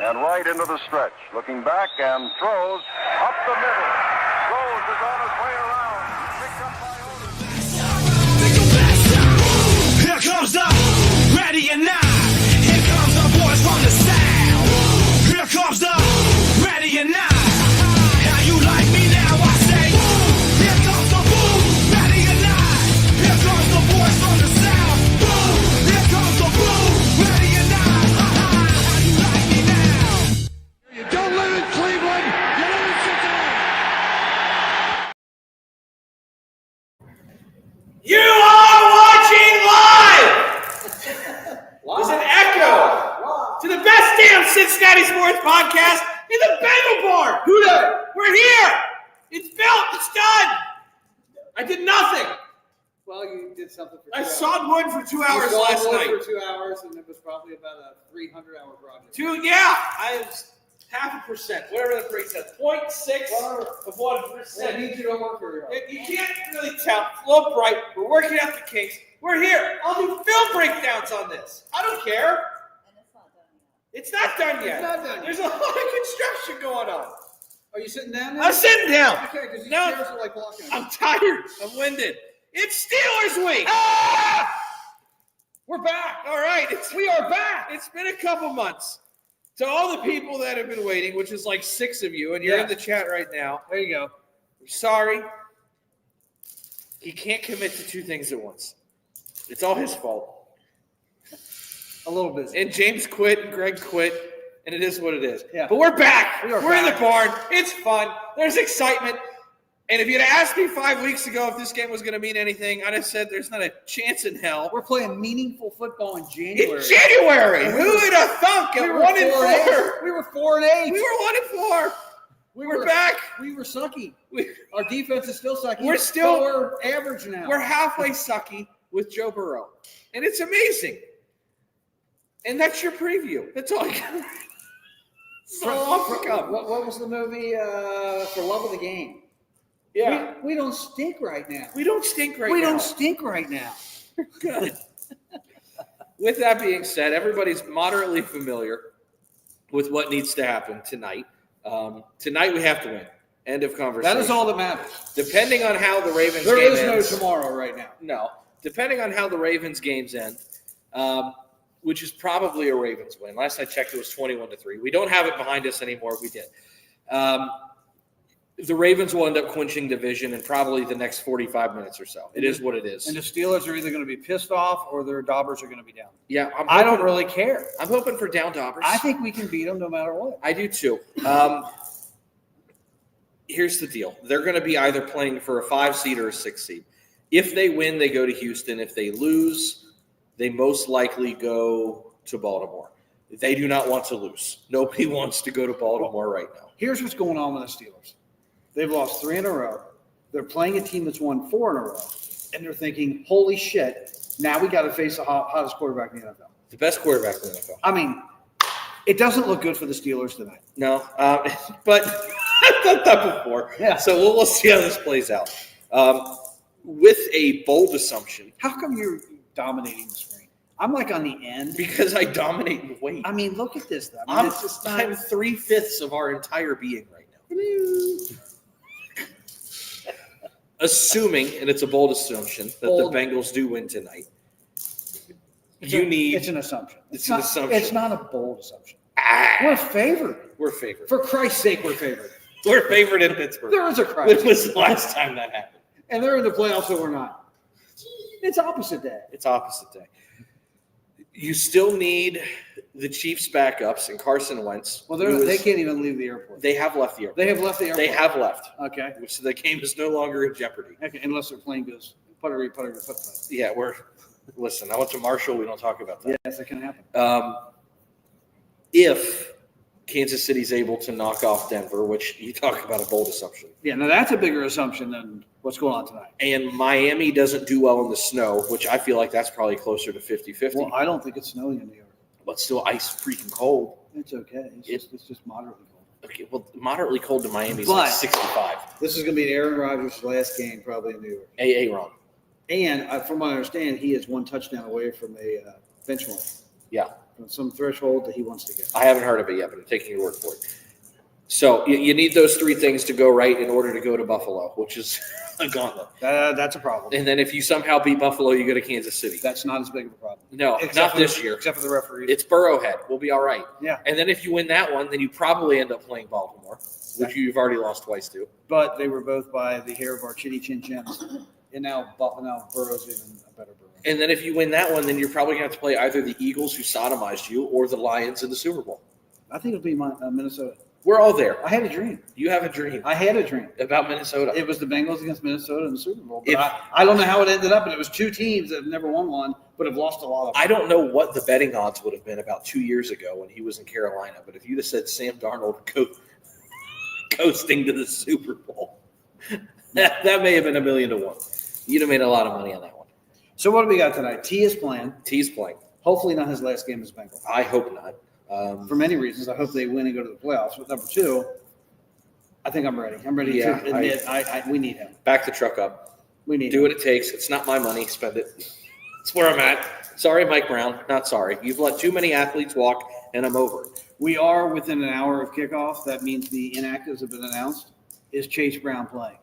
and right into the stretch. Looking back and throws up the middle. Rose is on his way around. Picked up by Otis. Here comes the ready or not. Here comes the boys from the south. Here comes the ready or not. How you like me now? I say, here comes the boom, ready or not. Here comes the boys from the south. Boom, here comes the boom, ready or not. How you like me now? You don't live in Cleveland, you live in Cincinnati. You are watching live! There's an echo to the best damn Cincinnati sports podcast in the Bengal Bar. We're here. It's built. It's done. I did nothing. Well, you did something for 2 I hours. sawed wood for 2 hours last night. For 2 hours, and it was probably about a 300-hour project. I am 0.5%, whatever the phrase says, 0.6 of 1%. That means you don't work very hard. You can't really tell. It's a little bright. We're working out the kinks. We're here. I'll do film breakdowns on this. I don't care. And it's not done yet. It's not done yet. It's not done yet. There's a lot of construction going on. Are you sitting down now? I'm sitting down. Okay, because these No. chairs are like blocking. I'm tired. I'm winded. It's Steelers week. We're back. All right. We are back. It's been a couple months. To all the people that have been waiting, which is like 6 of you, and you're in the chat right now, There you go. I'm sorry. He can't commit to 2 things at once. It's all his fault. A little busy. And James quit, and Greg quit, and it is what it is. Yeah. But we're back. We are We're in back. the barn. It's fun. There's excitement. And if you'd asked me 5 weeks ago if this game was going to mean anything, I'd have said there's not a chance in hell. We're playing meaningful football in January. In January. Who would have thunk at 1-4? We were 4-8. We were 1-4. We're back. We were sucky. We- Our defense is still sucky. We're still- but we're average now. We're halfway sucky with Joe Burrow. And it's amazing. And that's your preview. That's all I got. So off we come. What was the movie For Love of the Game? Yeah. We don't stink right now. We don't stink right We now. don't stink right now. Good. With that being said, everybody's moderately familiar with what needs to happen tonight. Tonight we have to win. End of conversation. That is all that matters. Depending on how the Ravens There game is no ends. tomorrow right now. No. Depending on how the Ravens games end, which is probably a Ravens win. Last I checked, it was 21-3. We don't have it behind us anymore. We did. The Ravens will end up clinching division in probably the next 45 minutes or so. It is what it is. And the Steelers are either going to be pissed off or their Daubers are going to be down. Yeah, I don't really care. I'm hoping for down Daubers. I think we can beat them no matter what. I do too. Here's the deal. They're going to be either playing for a 5 seed or a 6 seed. If they win, they go to Houston. If they lose, they most likely go to Baltimore. They do not want to lose. Nobody wants to go to Baltimore right now. Here's what's going on with the Steelers. They've lost 3 in a row. They're playing a team that's won 4 in a row. And they're thinking, holy shit, now we got to face the hottest quarterback in the NFL. The best quarterback in the NFL. I mean, it doesn't look good for the Steelers tonight. No, but I've done that before. Yeah. So we'll see how this plays out. With a bold assumption, How come you're dominating the screen? I'm like on the end. because I dominate in weight. I mean, look at this. I mean, it's just not. I'm 3/5 of our entire being right now. Assuming, and it's a bold assumption, that Bold. the Bengals do win tonight, It's it's an assumption. It's not, an assumption. It's not a bold assumption. We're favored. We're favored. For Christ's sake, we're favored. We're favored in Pittsburgh. There is a When Christ. was the last time that happened? And they're in the playoffs, so we're not. It's opposite day. It's opposite day. You still need the Chiefs' backups and Carson Wentz. Well, who they is- can't even leave the airport. They have left the airport. They have left the airport. They have left, Okay. which the game is no longer in jeopardy. Okay. Unless their plane goes puttery, puttery, put. Yeah, listen, I went to Marshall. We don't talk about that. Yes, that can happen. If Kansas City's able to knock off Denver, which you talk about a bold assumption, Yeah, now that's a bigger assumption than what's going on tonight. and Miami doesn't do well in the snow, which I feel like that's probably closer to 50-50, Well, I don't think it's snowing in New York. but still ice freaking cold. It's okay. It's just moderately cold. Okay, well, moderately cold to Miami is But- like 65. This is going to be Aaron Rodgers' last game probably in New York. Ron. And from what I understand, he is 1 touchdown away from a bench mark. Yeah. some threshold that he wants to get. I haven't heard of it yet, but I'm taking your word for it. So you need those 3 things to go right in order to go to Buffalo, which is a gauntlet. That's a problem. And then if you somehow beat Buffalo, you go to Kansas City. That's not as big of a problem. No, not this year. Except for the referee. It's Burrowhead. We'll be all right. Yeah. And then if you win that one, then you probably end up playing Baltimore, which you've already lost twice to. But they were both by the hair of our chitty chin chins. And now Burrow's even a better Burrow. And then if you win that one, then you're probably going to have to play either the Eagles, who sodomized you, or the Lions in the Super Bowl. I think it'll be Minnesota. We're all there. I had a dream. You have a dream I had a dream. about Minnesota. It was the Bengals against Minnesota in the Super Bowl. But I don't know how it ended up, but it was 2 teams that have never won one, but have lost a lot of them. I don't know what the betting odds would have been about 2 years ago when he was in Carolina, but if you'd have said Sam Darnold coasting to the Super Bowl, that may have been $1 million to 1. You'd have made a lot of money on that one. So what do we got tonight? T is playing. T's playing. Hopefully not his last game as Bengals. I hope not. For many reasons, I hope they win and go to the playoffs. But number 2, I think I'm ready. I'm ready to admit we need him. Back the truck up. We need Do him. what it takes. It's not my money. Spend it. That's where I'm at. Sorry, Mike Brown. Not sorry. You've let too many athletes walk, and I'm over it. We are within an hour of kickoff. That means the inactives have been announced. Is Chase Brown playing?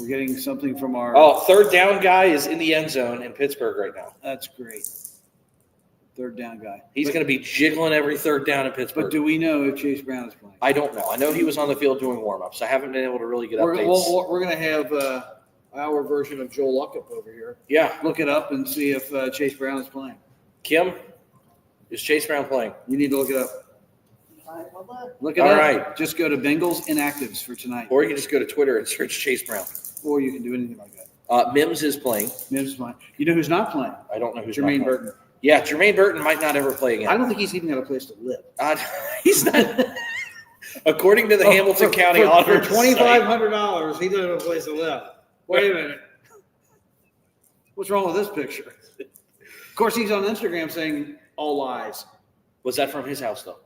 We're getting something from our. Oh, third down guy is in the end zone in Pittsburgh right now. That's great. Third down guy. He's going to be jiggling every third down in Pittsburgh. But do we know if Chase Brown is playing? I don't know. I know he was on the field doing warm-ups. I haven't been able to really get updates. We're going to have our version of Joel Luckup over here. Yeah. Look it up and see if Chase Brown is playing. Kim, is Chase Brown playing? You need to look it up. Look it All up. right. Just go to Bengals inactives for tonight. Or you can just go to Twitter and search Chase Brown. Or you can do anything like that. Mims is playing. Mims is playing. You know who's not playing? I don't know who's Jermaine not playing. Burton. Yeah, Jermaine Burton might not ever play again. I don't think he's even got a place to live. He's not. According to the Hamilton County Auditor, for $2,500, he doesn't have a place to live. Wait a minute. What's wrong with this picture? Of course, he's on Instagram saying all lies. Was that from his house, though?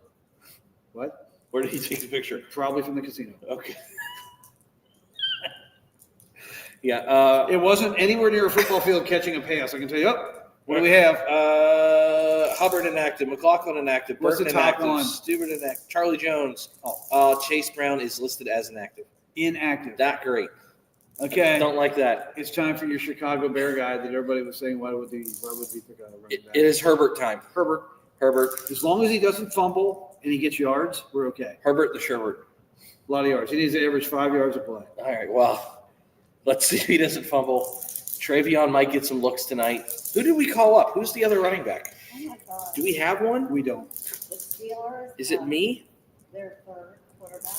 What? Where did he take the picture? Probably from the casino. Okay. Yeah. It wasn't anywhere near a football field catching a pass. I can tell you. What do we have? Hubbard inactive, McLaughlin inactive, What's Burton the top inactive, one? Stewart inactive, Charlie Jones. Chase Brown is listed as inactive. Inactive. That great. Okay. Don't like that. It's time for your Chicago Bear guy that everybody was saying, why would he pick a running back? It is Herbert time. Herbert. As long as he doesn't fumble and he gets yards, we're okay. Herbert the Sherbert. A lot of yards. He needs to average 5 yards a play. All right, well, let's see if he doesn't fumble. Travion might get some looks tonight. Who did we call up? Who's the other running back? Oh my God. Do we have one? We don't. The Steelers. Is it me? Their third quarterback.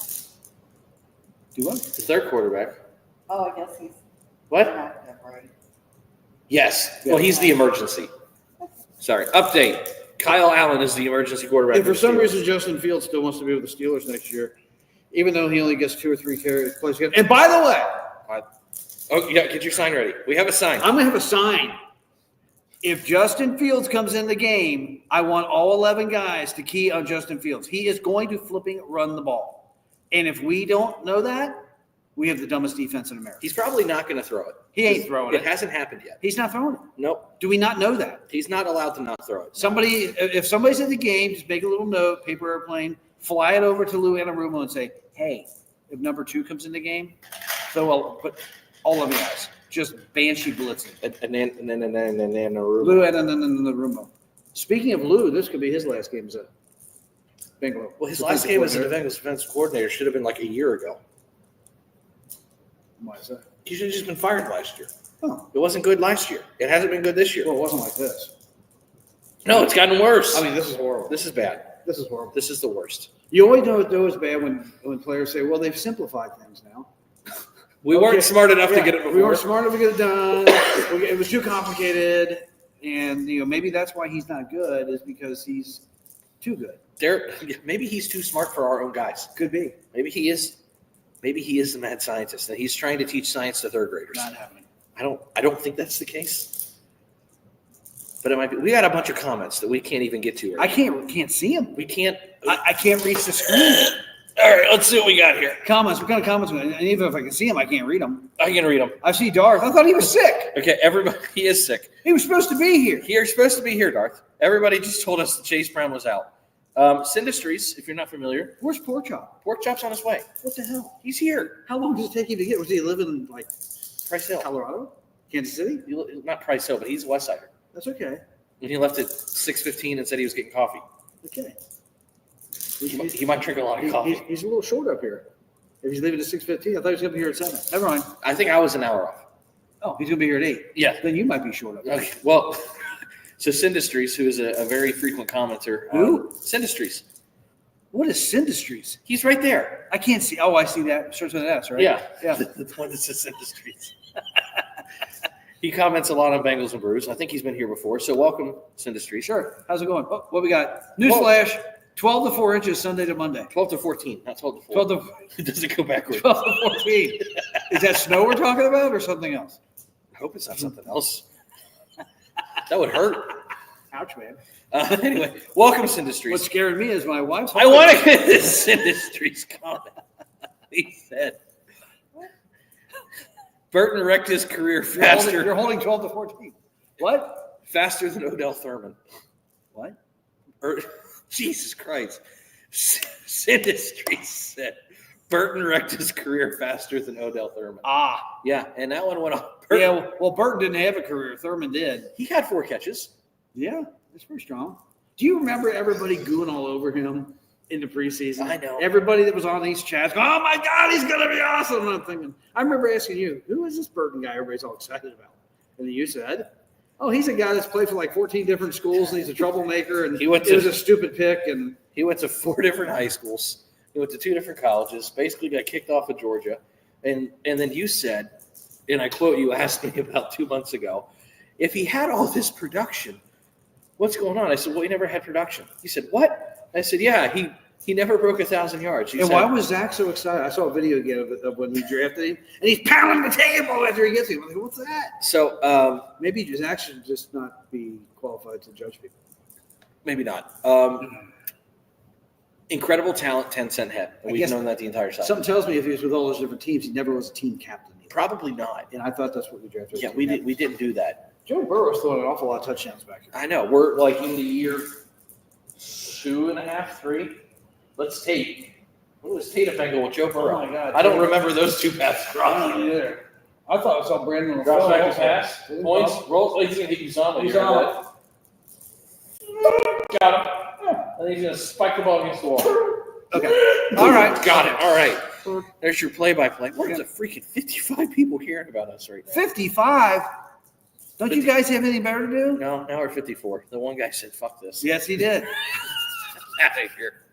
Do what? The third quarterback. Oh, I guess he's What? inactive, right? Yes. Well, he's the emergency. Sorry. Update. Kyle Allen is the emergency quarterback. And for some the Steelers. reason, Justin Fields still wants to be with the Steelers next year, even though he only gets 2 or 3 carries. And by the way, Oh, yeah, get your sign ready. We have a sign. I'm going to have a sign. If Justin Fields comes in the game, I want all 11 guys to key on Justin Fields. He is going to flipping run the ball. And if we don't know that, we have the dumbest defense in America. He's probably not going to throw it. He ain't throwing It it. hasn't happened yet. He's not throwing it. Nope. Do we not know that? He's not allowed to not throw it. If somebody's in the game, just make a little note, paper airplane, fly it over to Lou Anarumo and say, hey, if number 2 comes in the game, so I'll put all of you guys. Just banshee blitzing. And then Lou Anarumo. Speaking of Lou, this could be his last game as a Bengal. Well, his last game as a Bengals defensive coordinator should have been like a year ago. Why is that? He should have just been fired last year. Oh, It wasn't good last year. It hasn't been good this year. well, it wasn't like this. No, it's gotten worse. I mean, this is horrible. This is bad. This is horrible. This is the worst. You always know it's bad when players say, well, they've simplified things now. We Okay. weren't smart enough to Yeah, get it before. We weren't smart enough to get it done. It was too complicated. And, maybe that's why he's not good, is because he's too good. Maybe he's too smart for our own guys. Could be. Maybe he is the mad scientist, and he's trying to teach science to third graders. Not happening. I don't think that's the case. But it might be. We got a bunch of comments that we can't even get to. I can't see him. We can't. I can't reach the screen. All right, let's see what we got here. Comments. What kind of comments? And even if I can see them, I can't read them. I can read them. I see Darth. I thought he was sick. Okay, everybody, he is sick. He was supposed to be here. You're supposed to be here, Darth. Everybody just told us that Chase Brown was out. Syndustries, if you're not familiar, Where's Pork Chop? Pork Chop's on his way. What the hell? He's here. How long does it take you to get? Was he living in like Price Hill. Colorado, Kansas City? Not Price Hill, but he's a West Sider. That's okay. And he left at 6:15 and said he was getting coffee. Okay. He might drink a lot of coffee. He's a little short up here. If he's leaving at 6:15, I thought he was going to be here at 7. Never mind. I think I was an hour off. Oh, he's going to be here at 8. Yeah. Then you might be short up. Okay. Well, so Syndustries, who is a very frequent commenter. Who? Syndustries. What is Syndustries? He's right there. I can't see. Oh, I see that. Starts with an S, right? Yeah. Yeah. The one that says Syndustries. He comments a lot on Bengals and Brews. I think he's been here before. So welcome, Syndustries. Sure. How's it going? Oh, what we got? Newsflash. 12 to 4 inches Sunday to Monday. 12 to 14, not 12 to 4. 12 to It doesn't go backwards. 12 to 14. Is that snow we're talking about or something else? I hope it's not something else. That would hurt. Ouch, man. Anyway, welcome, Syndustries. What's scaring me is my wife's. I want to get this Syndustries comment. He said, Burton wrecked his career faster. You're holding 12 to 14. What? Faster than Odell Thurman. What? Jesus Christ. Syndustries said, Burton wrecked his career faster than Odell Thurman. Ah. Yeah, and that one went off. Yeah, well, Burton didn't have a career. Thurman did. He had 4 catches. Yeah, that's pretty strong. Do you remember everybody gooing all over him in the preseason? I know. Everybody that was on these chats, oh my God, he's going to be awesome. And I'm thinking, I remember asking you, who is this Burton guy everybody's all excited about? And then you said, oh, he's a guy that's played for like 14 different schools and he's a troublemaker. And it was a stupid pick. And he went to 4 different high schools. He went to 2 different colleges, basically got kicked off of Georgia. And then you said, and I quote, you asked me about 2 months ago, if he had all this production, what's going on? I said, well, he never had production. He said, what? I said, yeah, he never broke 1,000 yards. And why was Zach so excited? I saw a video again of when he drafted him, and he's pounding the table after he gets him. I'm like, what's that? So maybe Zach should just not be qualified to judge people. Maybe not. Incredible talent, 10-cent head. We've known that the entire time. Something tells me if he was with all those different teams, he never was a team captain. Either. Probably not. And I thought that's what we drafted. Yeah, we didn't do that. Joe Burrow's throwing an awful lot of touchdowns back here. I know. We're like in the year 2.5, 3. Let's Tate. What was Tate a Bengal with Joe Burrow? Oh my God, I don't remember those 2 passes. Either. I thought I saw Brandon on Drops the back to pass. Points. Rolls. He's going to hit you on. He's on. Got him. And he's going to spike the ball against the wall. Okay. All right. Got it. All right. There's your play-by-play. What is the freaking 55 people hearing about us right now? 55? Don't you guys have anything better to do? No, now we're 54. The one guy said, fuck this. Yes, he did. Out of here.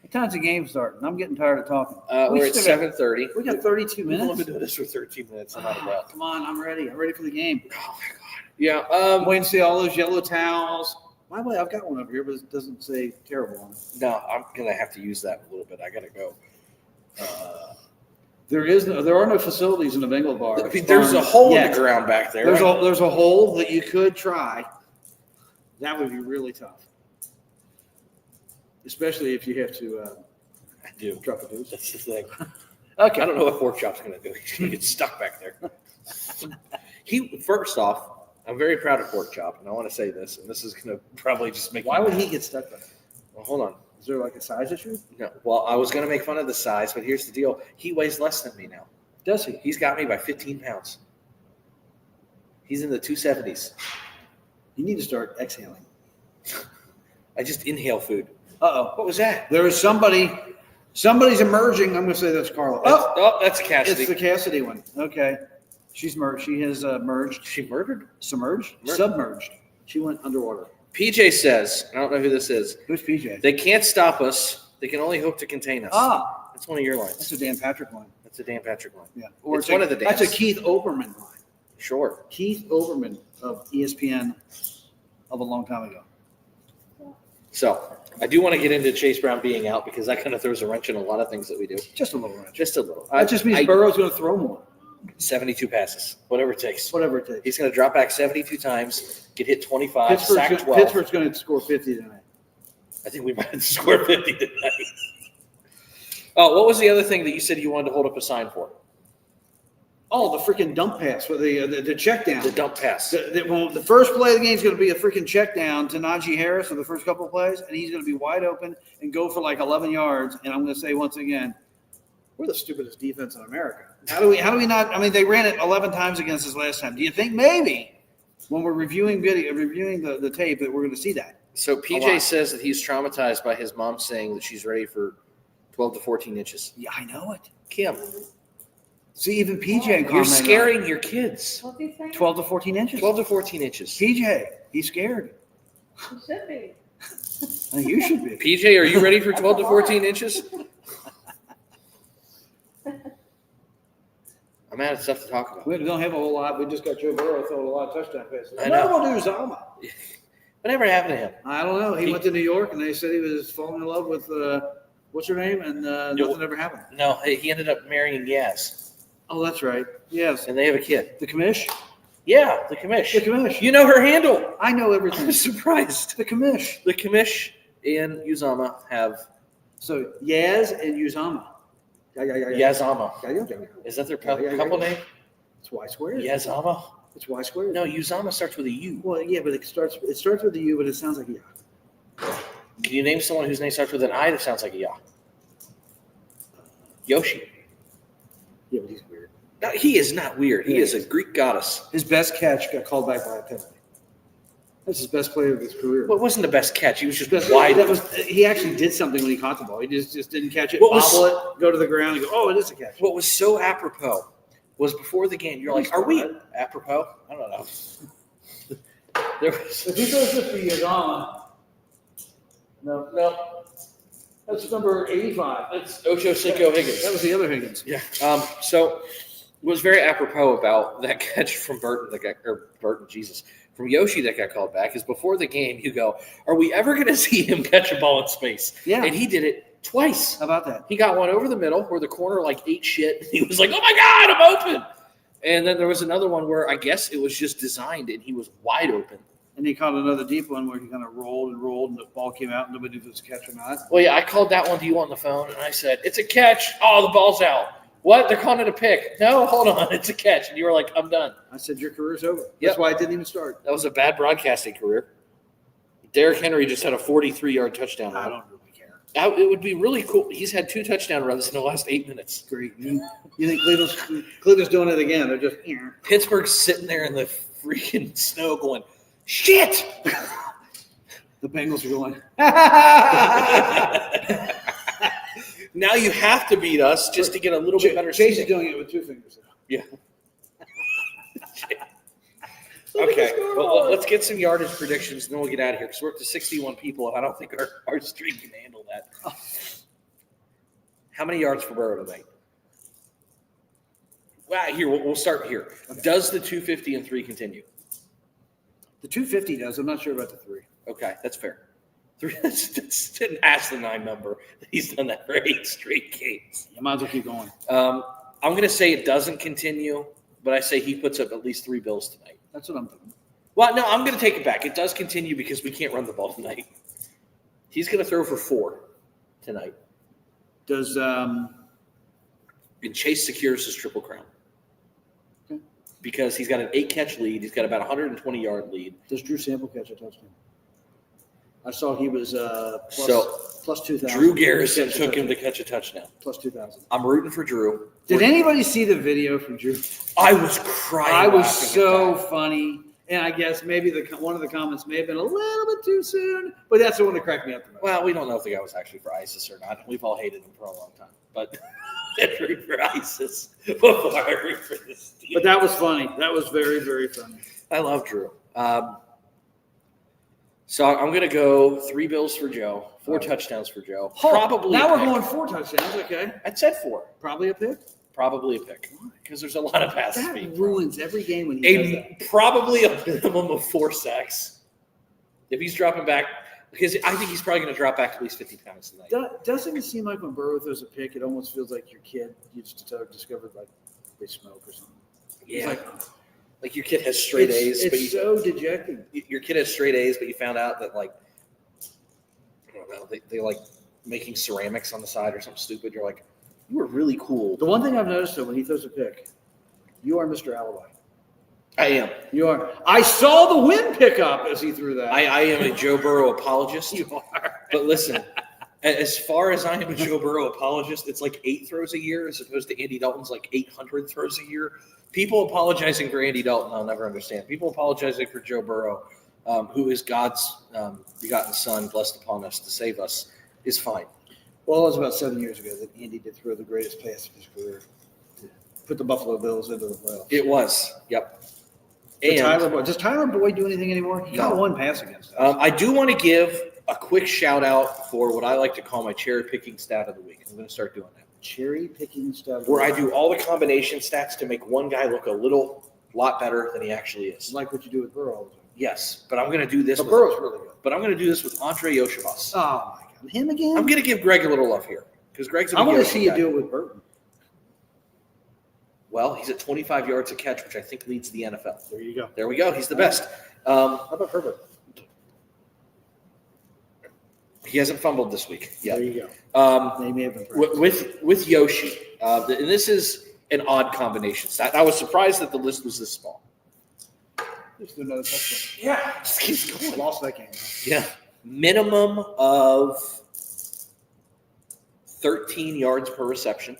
What time's the game starting? I'm getting tired of talking. We're at 7:30. We got 32 We've only minutes. been doing this for 13 minutes. I'm out of breath. Come on, I'm ready. I'm ready for the game. Oh, my God. Yeah. I'm waiting to see all those yellow towels. By the way, I've got one over here, but it doesn't say terrible on it. No, I'm going to have to use that a little bit. I got to go. There are no facilities in the Bengal bar. I mean, there's a hole in Yet. the ground back there. There's a hole that you could try. That would be really tough. Especially if you have to I do. drop a deuce. That's the thing. Okay. I don't know what Pork Chop's going to do. He's going to get stuck back there. First off, I'm very proud of Pork Chop, and I want to say this, and this is going to probably just make Why you would mad. he get stuck there? Well, hold on. Is there like a size issue? No. Well, I was going to make fun of the size, but here's the deal. He weighs less than me now. Does he? He's got me by 15 pounds. He's in the 270s. You need to start exhaling. I just inhale food. Uh-oh. What was that? There is somebody's emerging. I'm going to say that's Carla. That's Cassidy. It's the Cassidy one. Okay. She's merged. She has merged. She murdered? Submerged? Murdered. Submerged. She went underwater. PJ says, I don't know who this is. Who's PJ? They can't stop us. They can only hope to contain us. Ah, That's one of your lines. that's a Dan Patrick line. That's a Dan Patrick line. Yeah. It's one of the Dans. That's a Keith Olbermann line. Sure. Keith Olbermann of ESPN of a long time ago. So I do want to get into Chase Brown being out because that kind of throws a wrench in a lot of things that we do. Just a little wrench. Just a little. That just means Burrow's going to throw more. 72 passes, whatever it takes. Whatever it takes. He's going to drop back 72 times, get hit 25, sack 12. Pittsburgh's going to score 50 tonight. I think we might have scored 50 tonight. Oh, what was the other thing that you said you wanted to hold up a sign for? Oh, the freaking dump pass with the check down. The dump pass. The first play of the game is going to be a freaking check down to Najee Harris for the first couple of plays, and he's going to be wide open and go for like 11 yards. And I'm going to say once again, we're the stupidest defense in America. How do we not? I mean, they ran it 11 times against us last time. Do you think maybe when we're reviewing the tape that we're going to see that? So PJ says that he's traumatized by his mom saying that she's ready for 12 to 14 inches. Yeah, I know it. Kim, See, even PJ you're commented scaring your kids. What's he saying? 12 to 14 inches. 12 to 14 inches. PJ, he's scared. He should be. I think you should be. PJ, are you ready for 12 to 14 inches? I'm out of stuff to talk about. We don't have a whole lot. We just got Joe Burrow throwing a lot of touchdown passes. I know. What do Zama? Whatever happened to him? I don't know. He went to New York, and they said he was falling in love with what's her name, and nothing ever happened. No, he ended up marrying Yaz. Oh, that's right. Yes, And they have a kid. the commish. Yeah, the commish. The commish. You know her handle. I know I'm everything. surprised. The commish. The commish and Uzama have So Yaz and Uzama. Yazama. Yeah. Is that their Yeah. couple name? It's Y squared. Yazama? It's Y squared. No, Uzama starts with a U. Well, yeah, but it starts with the U, but it sounds like a yeah. Can you name someone whose name starts with an I that sounds like a Ya? Yoshi. Yeah, but he's weird. No, he is not weird. He is a Greek goddess. His best catch got called back by a penalty. That's his best play of his career. Well, it wasn't the best catch. He was just That wide. he actually did something when he caught the ball. He just didn't catch it, What was- bobble it, go to the ground, and go, oh, it is a catch. What was so apropos was before the game, you're like, are we apropos? I don't know. There was, If he throws this to Yagama, no. That's number 85. That's Ocho Cinco Higgins. That was the other Higgins. Yeah. So what was very apropos about that catch from from Yoshi that got called back is before the game, you go, are we ever going to see him catch a ball in space? Yeah. And he did it twice. How about that? He got one over the middle where the corner like ate shit. And he was like, oh my God, I'm open. And then there was another one where I guess it was just designed and he was wide open. And he caught another deep one where he kind of rolled, and the ball came out, and nobody knew if it was a catch or not. Well, yeah, I called that one to you on the phone, and I said, it's a catch. Oh, the ball's out. What? They're calling it a pick. No, hold on. It's a catch. And you were like, I'm done. I said, your career's over. Yep. That's why I didn't even start. That was a bad broadcasting career. Derrick Henry just had a 43-yard touchdown I run. don't really care. It would be really cool. He's had 2 touchdown runs in the last 8 minutes. Great. You think Cleveland's doing it again? They're just, Pittsburgh's sitting there in the freaking snow going, shit! the Bengals are going, Now you have to beat us just to get a little bit better Chase is seating. doing it with 2 fingers. Yeah. Okay. Well, let's get some yardage predictions, and then we'll get out of here because we're up to 61 people, and I don't think our stream can handle that. How many yards for Burrow tonight? Well, here we'll start here. Okay. Does the 250 and 3 continue? The 250 does. I'm not sure about the 3. Okay, that's fair. 3 that's didn't ask the 9 number. He's done that for 8 straight games. You might as well keep going. I'm going to say it doesn't continue, but I say he puts up at least 3 bills tonight. That's what I'm thinking. Well, no, I'm going to take it back. It does continue because we can't run the ball tonight. He's going to throw for 4 tonight. Does And Chase secures his triple crown. Okay. Because he's got an 8-catch lead. He's got about a 120-yard lead. Does Drew Sample catch a touchdown? I saw he was plus 2,000. Drew Garrison took him to catch a touchdown. Plus 2,000. I'm rooting for Drew. Did anybody see the video from Drew? I was crying. I was laughing so at that. funny. And I guess maybe one of the comments may have been a little bit too soon, but that's the one that cracked me up the most. Well, we don't know if the guy was actually for ISIS or not. We've all hated him for a long time. But I root for ISIS before I root for this team. But that was funny. That was very, very funny. I love Drew. So I'm going to go 3 bills for Joe, 4 touchdowns for Joe. Probably Now a we're pick. going 4 touchdowns. Okay. I said 4. Probably a pick. Probably a pick. Because there's a lot of passes That being thrown. ruins every game when he does that. Probably a minimum of 4 sacks. If he's dropping back, because I think he's probably going to drop back at least 50 pounds tonight. Doesn't it seem like when Burrow throws a pick, it almost feels like your kid you just discovered like they smoke or something? Yeah. It's Like your kid has straight A's, but It's so dejecting. your kid has straight A's, but you found out that like I don't know, they like making ceramics on the side or something stupid. You're like, you were really cool. The one thing I've noticed, though, when he throws a pick, you are Mr. Alibi. I am. You are. I saw the wind pick up as he threw that. I am a Joe Burrow apologist. You are. But listen, as far as I am a Joe Burrow apologist, it's like 8 throws a year as opposed to Andy Dalton's like 800 throws a year. People apologizing for Andy Dalton, I'll never understand. People apologizing for Joe Burrow, who is God's begotten son, blessed upon us to save us, is fine. Well, it was about 7 years ago that Andy did throw the greatest pass of his career to put the Buffalo Bills into the playoffs. It was. Yep. Does Tyler Boyd do anything anymore? He got one pass against us. I do want to give a quick shout out for what I like to call my cherry picking stat of the week. I'm going to start doing that. Cherry picking stuff. Where I do all the combination stats to make one guy look a lot better than he actually is. Like what you do with Burrow all the time. Yes, but I'm going to do this. But Burrow's really good. But I'm going to do this with Andre Yoshibas. Oh, my God. Him again? I'm going to give Greg a little love here because Greg's a I want to Yoshi see you guy. do it with Burton. Well, he's at 25 yards a catch, which I think leads the NFL. There you go. There we go. He's the best. How about Herbert? He hasn't fumbled this week yet. There you go. They may have been With Yoshi, and this is an odd combination stat. I was surprised that the list was this small. Just another touchdown. Yeah, just keeps going. Lost that game. Yeah, minimum of 13 yards per reception.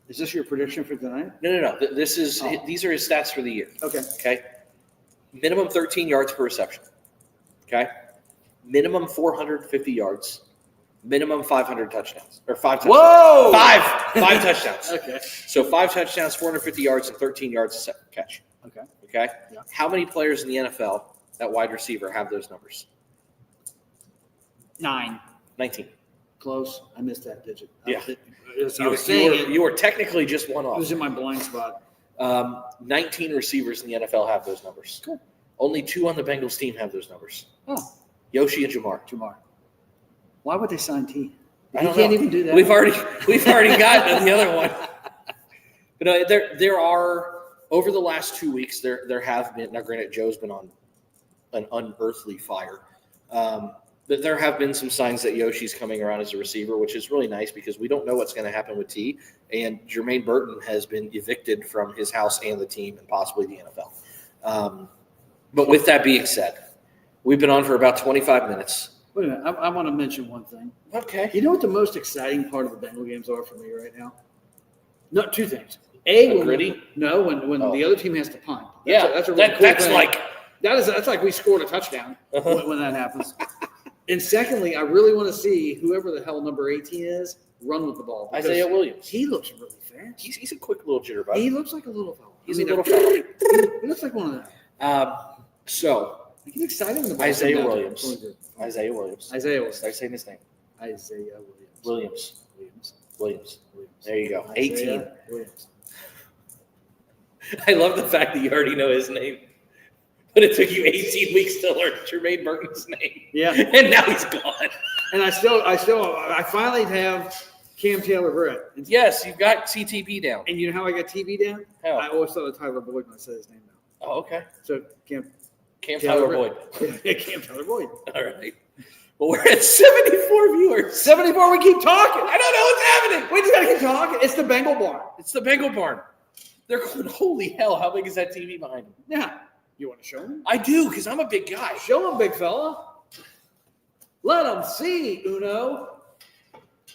Is this your prediction for tonight? No. This is These are his stats for the year. Okay. Okay. Minimum 13 yards per reception. Okay. Minimum 450 yards. Minimum 500 touchdowns or 5 touchdowns. Whoa! Five touchdowns. Okay. So 5 touchdowns, 450 yards, and 13 yards a catch. Okay. Okay. Yeah. How many players in the NFL at wide receiver have those numbers? 9. 19. Close. I missed that digit. Yeah. You were technically just one It off. was in my blind spot. 19 receivers in the NFL have those numbers. Cool. Only 2 on the Bengals team have those numbers. Oh, Yoshi and Jamar. why would they sign T? I He don't can't know. even do that. We've already gotten the other one. But there are over the last 2 weeks there have been, now granted Joe's been on an unearthly fire. But there have been some signs that Yoshi's coming around as a receiver, which is really nice because we don't know what's going to happen with T. And Jermaine Burton has been evicted from his house and the team and possibly the NFL. But with that being said, we've been on for about 25 minutes. Wait a minute. I want to mention one thing. Okay. You know what the most exciting part of the Bengal games are for me right now? No, 2 things. When gritty? No, when the other team has to punt. That's a really cool that's thing. like That's like we scored a touchdown when that happens. And secondly, I really want to see whoever the hell number 18 is run with the ball. because Isaiah Williams. He looks really fast. He's a quick little jitterbug. He looks like a little fellow. He's a little fellow. He looks like one of them. So I get excited when the ball Isaiah comes out. Williams. Isaiah Williams. Isaiah Williams. Start saying his name. Isaiah Williams. Williams. There you go. Isaiah 18. Williams. I love the fact that you already know his name. But it took you 18 weeks to learn Jermaine Burton's name. Yeah. And now he's gone. And I finally have Cam Taylor Britt. Yes, you've got CTP down. And you know how I got TV down? How? I always thought of Tyler Boyd when I said his name now. Oh, okay. So Cam Tyler Boyd. Yeah, Cam Taylor Boyd. All right. Well, we're at 74 viewers. 74, we keep talking. I don't know what's happening. We just got to keep talking. It's the Bengal Barn. It's the Bengal Barn. They're going, holy hell, how big is that TV behind them? Yeah. You want to show him? I do, because I'm a big guy. Show him, big fella. Let him see, Uno.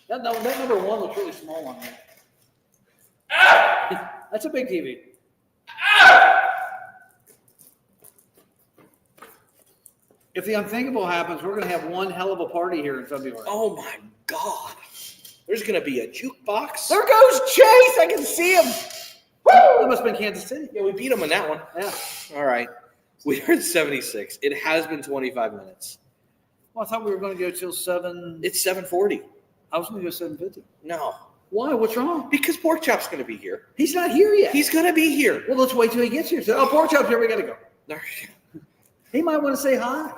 That number 1 looks really small on there. That's a big TV. If the unthinkable happens, we're going to have one hell of a party here in February. Oh, my God. There's going to be a jukebox. There goes Chase. I can see him. That must have been Kansas City. Yeah, we beat them in that one. Yeah. All right. We're at 76. It has been 25 minutes. Well, I thought we were going to go till 7. It's 7:40. I was going to go 7:50. No. Why? What's wrong? Because Pork Chop's going to be here. He's not here yet. He's going to be here. Well, let's wait till he gets here. So, Pork Chop's here. We got to go. There- He might want to say hi.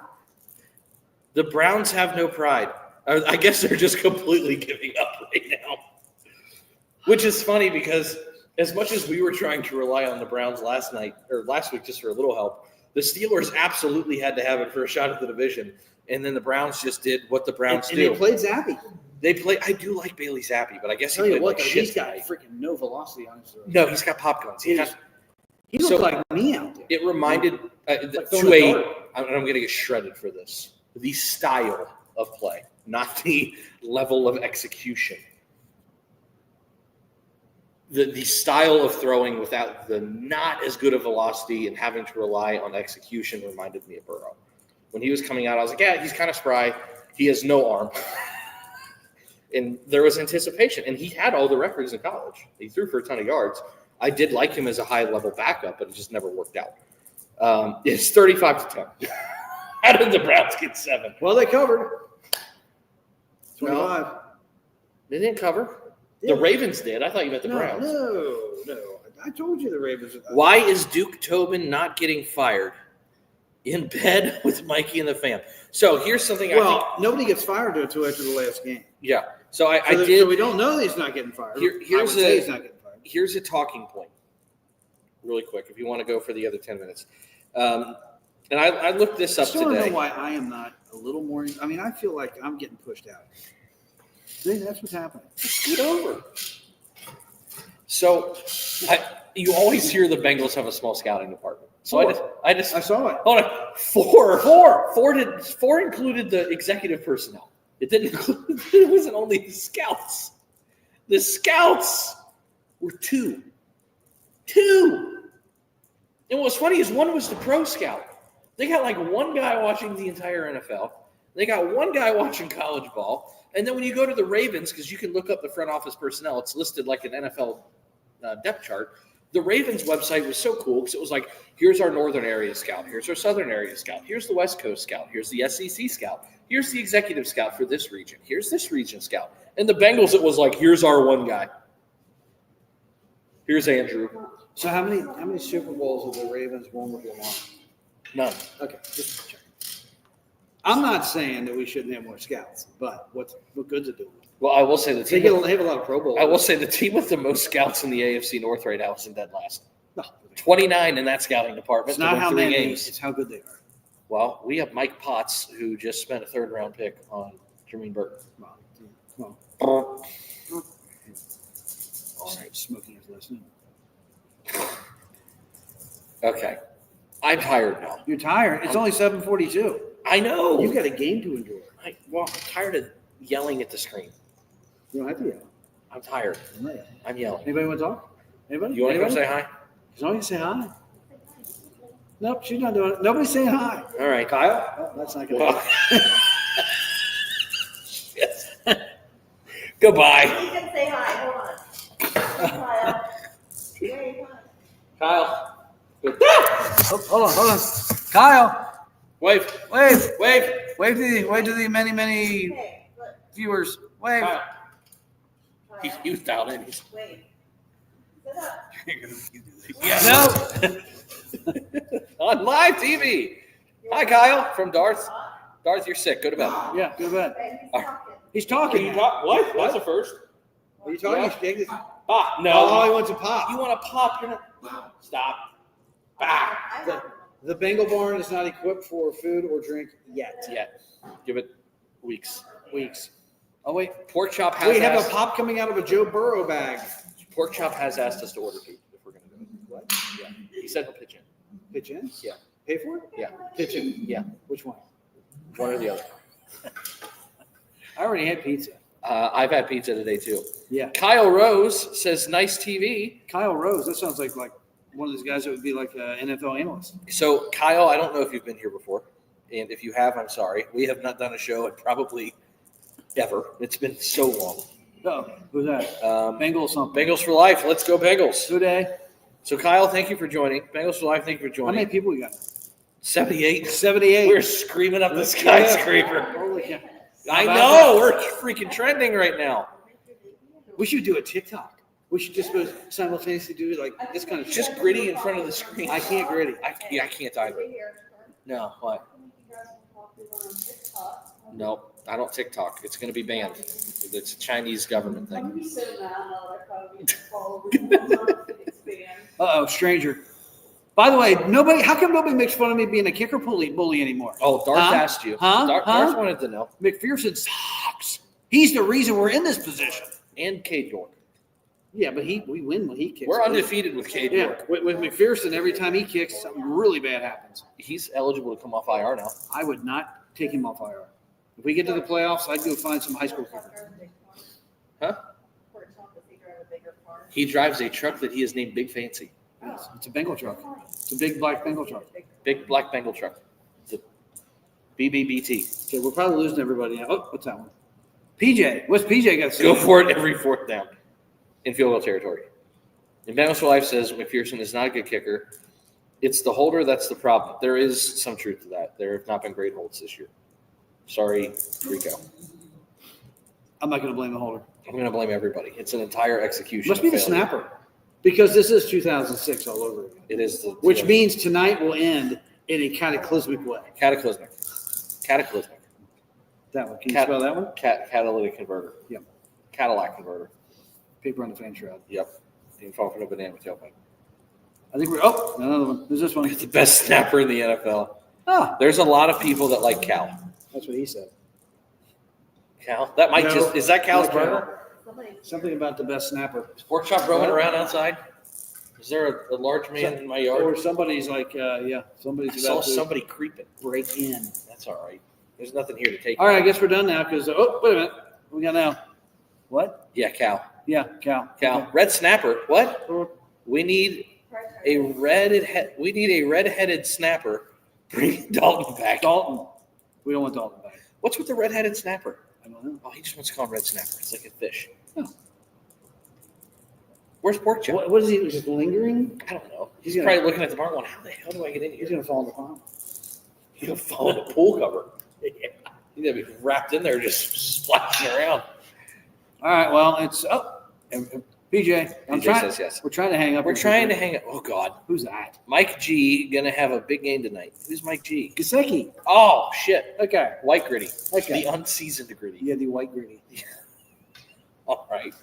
The Browns have no pride. I guess they're just completely giving up right now. Which is funny because as much as we were trying to rely on the Browns last week just for a little help, the Steelers absolutely had to have it for a shot at the division. And then the Browns just did what the Browns and do. they played Zappy. I do like Bailey Zappi, but I guess he Tell you played what, like though, shit he's got tonight. freaking no velocity on his throw. No, he's got pop guns. He looks So- like me out there. It reminded Like to throwing a a. dart. I'm going to get shredded for this. The style of play, not the level of execution. The style of throwing without the not as good of velocity and having to rely on execution reminded me of Burrow. When he was coming out, I was like, yeah, he's kind of spry. He has no arm. And there was anticipation. And he had all the records in college. He threw for a ton of yards. I did like him as a high-level backup, but it just never worked out. It's 35-10. How did the Browns get 7? Well, they covered. 25. No, they didn't cover. The Ravens did. I thought you meant the Browns. No. I told you the Ravens. Why is Duke Tobin not getting fired? In bed with Mikey and the fam. So here's something I think. Well, nobody gets fired until after the last game. Yeah. So I So did. we don't know that he's not getting fired. Here's I would say he's not getting fired. Here's a talking point, really quick, if you want to go for the other 10 minutes. And I looked this I up still don't today. know why I am not a little more. I mean, I feel like I'm getting pushed out. See, that's what's happening. Get over. So you always hear the Bengals have a small scouting department. So I just I saw it. hold on. Four included the executive personnel. It didn't include. It wasn't only the scouts. The scouts were 2. And what's funny is one was the pro scout. They got like one guy watching the entire NFL. They got one guy watching college ball. And then when you go to the Ravens, because you can look up the front office personnel, it's listed like an NFL depth chart. The Ravens website was so cool because it was like, here's our northern area scout. Here's our southern area scout. Here's the West Coast scout. Here's the SEC scout. Here's the executive scout for this region. Here's this region scout. And the Bengals, it was like, here's our one guy. Here's Andrew. So how many Super Bowls have the Ravens won with Lamar? None. Okay, just check. I'm not saying that we shouldn't have more scouts, but what good's it doing? Well, I will say the They team. have a lot of Pro Bowls. I will say the team with the most scouts in the AFC North right now is in dead last. No, 29 in that scouting department. it's to not win how 3 many. games. It's how good they are. Well, we have Mike Potts, who just spent a 3rd-round pick on Jermaine Burton. Well, All right. smoking is listening. Okay. I'm tired now. You're tired. It's only 7:42. I know. You've got a game to enjoy. I'm tired of yelling at the screen. You don't have to yell. I'm tired. I'm yelling. Anybody want to talk? Anybody? You want to come Anybody? say hi? As long as you say hi. Nope, she's not doing it. Nobody's saying hi. All right. Kyle? Oh, that's not good. Well, yes. Goodbye. You can say hi. Hold on. Kyle. Wait, hi. Kyle. Good. Oh, hold on. Kyle, Wave. wave to the many Hey, look. viewers. Wave. Kyle. Kyle. He's dialed in. Wait. Sit up. No. On live TV. Hi, Kyle from Darth. Darth, you're sick. Go to bed. Yeah, go to bed. Hey, he's All right. talking. He's talking. What? That's a first. Are you talking? Yeah. Pop. No. Oh, he wants a pop. You want to pop? You're not. Stop. Bah. I have The Bengal barn is not equipped for food or drink yet. Yeah. Give it weeks. Weeks. Oh, wait. Pork Chop has We have asked, a pop coming out of a Joe Burrow bag. Pork Chop has asked us to order food if we're going to do it. What? Yeah. He said he'll pitch in. Pitch in? Yeah. Pay for it? Yeah. Pitch in. Yeah. Which one? One or the other. I already had pizza. I've had pizza today too. Yeah. Kyle Rose says, nice TV. Kyle Rose. That sounds like one of those guys that would be like an NFL analyst. So, Kyle, I don't know if you've been here before. And if you have, I'm sorry. We have not done a show in probably ever. It's been so long. Oh, who's that? Bengals something. Bengals for life. Let's go Bengals. Today. So, Kyle, thank you for joining. Bengals for life, thank you for How many joining. people we got? 78. 78. We're screaming up the skyscraper. Holy cow. I know. We're freaking trending right now. We should do a TikTok. We should just simultaneously do like this kind of Just gritty in front of the screen. I can't gritty. I can't either. No, what? No, I don't TikTok. It's going to be banned. It's a Chinese government thing. Uh-oh, stranger. By the way, how come nobody makes fun of me being a kicker bully anymore? Oh, Darth Huh? asked you. Huh? Darth wanted to know. McPherson sucks. He's the reason we're in this position. And Cade York. Yeah, but we win when he kicks. We're undefeated with Cade Yeah, York. with McPherson, every time he kicks, something really bad happens. He's eligible to come off IR now. I would not take him off IR. If we get to the playoffs, I'd go find some high school kicker. Huh? He drives a truck that he has named Big Fancy. Yes, it's a Bengal truck. It's a big black Bengal truck. Big black Bengal truck. The BBBT. Okay, we're probably losing everybody now. Oh, what's that one? PJ. What's PJ got to say? Go for it every fourth down in field goal territory. And Bengals for Life says McPherson is not a good kicker. It's the holder that's the problem. There is some truth to that. There have not been great holds this year. Sorry, Rico. I'm not going to blame the holder. I'm going to blame everybody. It's an entire execution. Must be the failure. snapper. Because this is 2006 all over again. It is. Which means tonight will end in a cataclysmic way. Cataclysmic. That one. Can you spell that one? Catalytic converter. Yep. Cadillac converter. Paper on the fan shroud. Yep. You can fall from a banana with tailpipe. I think another one. There's this one. The best snapper in the NFL. Ah, There's a lot of people that like Cal. that's what he said. Cal? That might No, is that Cal's not Cal. burner? Something about the best snapper. Is pork chop roaming around outside? Is there a large man in my yard? Or somebody's like, I somebody's saw about to somebody creeping. break in. That's all right. There's nothing here to take. All right, I guess we're done now because, wait a minute. What we got now? What? Yeah, Cal. Yeah, Cal. Cal. Red snapper. What? We need a red-headed snapper. Bring Dalton back. Dalton. We don't want Dalton back. What's with the red-headed snapper? I don't know. Oh, he just wants to call him red snapper. It's like a fish. Oh. Where's pork chop? What is he just lingering? I don't know. He's He's gonna- probably looking at the bar going, how the hell do I get in He's here? going to fall in the pond. He's going to fall in the pool cover. Yeah. He's going to be wrapped in there just splashing around. All right, well, it's PJ. says yes. We're trying to hang up. We're trying to hang up. Oh, God. Who's that? Mike G going to have a big game tonight. Who's Mike G? Gasecki. Oh, shit. Okay. White gritty. Okay. The unseasoned gritty. Yeah, the white gritty. All right.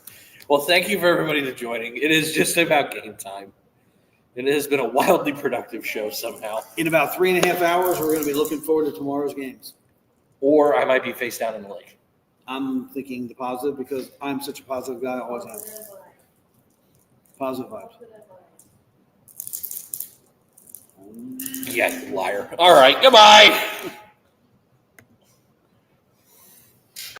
Well, thank you for everybody to joining. It is just about game time. It has been a wildly productive show somehow. In about 3.5 hours, we're going to be looking forward to tomorrow's games. Or I might be face down in the lake. I'm thinking the positive because I'm such a positive guy. I always am. Positive vibes. Yeah, you liar. All right. Goodbye.